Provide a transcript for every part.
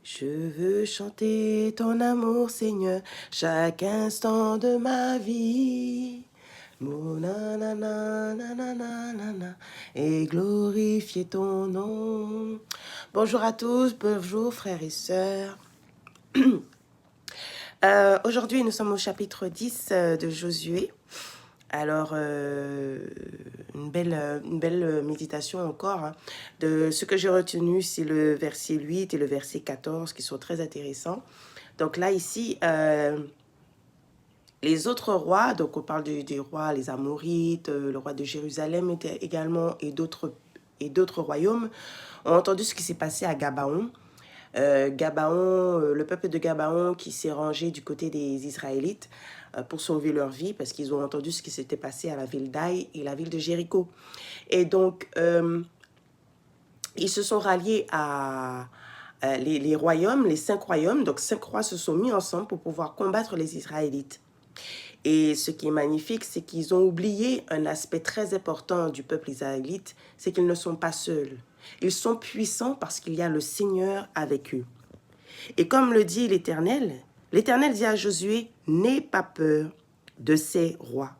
Je veux chanter ton amour, Seigneur, chaque instant de ma vie. Mon nanana, nanana, nanana, et glorifier ton nom. Bonjour à tous, bonjour frères et sœurs. Aujourd'hui, nous sommes au chapitre 10 de Josué. Alors, une belle méditation encore. Hein. De ce que j'ai retenu, c'est le verset 8 et le verset 14 qui sont très intéressants. Donc là, ici, les autres rois, donc on parle des rois, les Amorites, le roi de Jérusalem était également, et d'autres royaumes, ont entendu ce qui s'est passé à Gabaon. Le peuple de Gabaon qui s'est rangé du côté des Israélites pour sauver leur vie parce qu'ils ont entendu ce qui s'était passé à la ville d'Aï et la ville de Jéricho. Et donc, ils se sont ralliés à les royaumes, les 5 royaumes. Donc, 5 rois se sont mis ensemble pour pouvoir combattre les Israélites. Et ce qui est magnifique, c'est qu'ils ont oublié un aspect très important du peuple israélite, c'est qu'ils ne sont pas seuls. Ils sont puissants parce qu'il y a le Seigneur avec eux. Et comme le dit l'Éternel, l'Éternel dit à Josué, « N'aie pas peur de ces rois,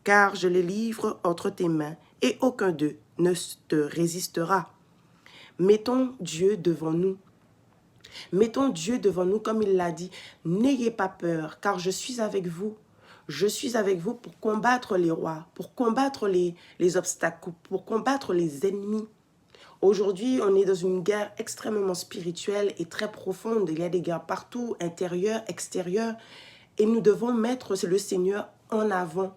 car je les livre entre tes mains et aucun d'eux ne te résistera. Mettons Dieu devant nous. Mettons Dieu devant nous comme il l'a dit. N'ayez pas peur, car je suis avec vous. Je suis avec vous pour combattre les rois, pour combattre les obstacles, pour combattre les ennemis. Aujourd'hui, on est dans une guerre extrêmement spirituelle et très profonde. Il y a des guerres partout, intérieures, extérieures. Et nous devons mettre le Seigneur en avant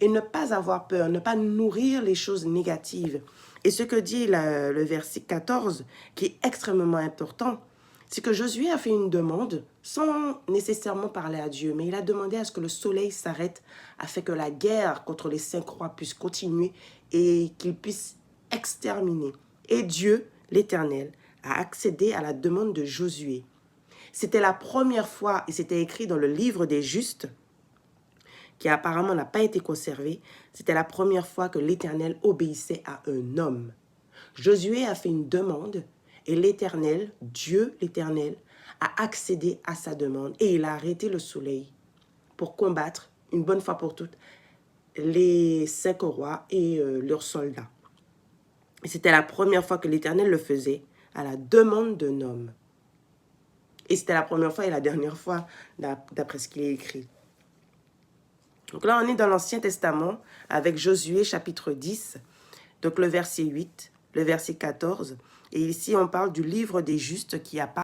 et ne pas avoir peur, ne pas nourrir les choses négatives. Et ce que dit le verset 14, qui est extrêmement important, c'est que Josué a fait une demande sans nécessairement parler à Dieu, mais il a demandé à ce que le soleil s'arrête afin que la guerre contre les 5 rois puisse continuer et qu'il puisse exterminer. Et Dieu, l'Éternel, a accédé à la demande de Josué. C'était la première fois, et c'était écrit dans le livre des justes, qui apparemment n'a pas été conservé, c'était la première fois que l'Éternel obéissait à un homme. Josué a fait une demande et l'Éternel, Dieu l'Éternel, a accédé à sa demande et il a arrêté le soleil pour combattre, une bonne fois pour toutes, les 5 rois et leurs soldats. Et c'était la première fois que l'Éternel le faisait à la demande d'un homme. Et c'était la première fois et la dernière fois, d'après ce qu'il est écrit. Donc là, on est dans l'Ancien Testament avec Josué chapitre 10, donc le verset 8, le verset 14. Et ici, on parle du livre des justes qui apparaît.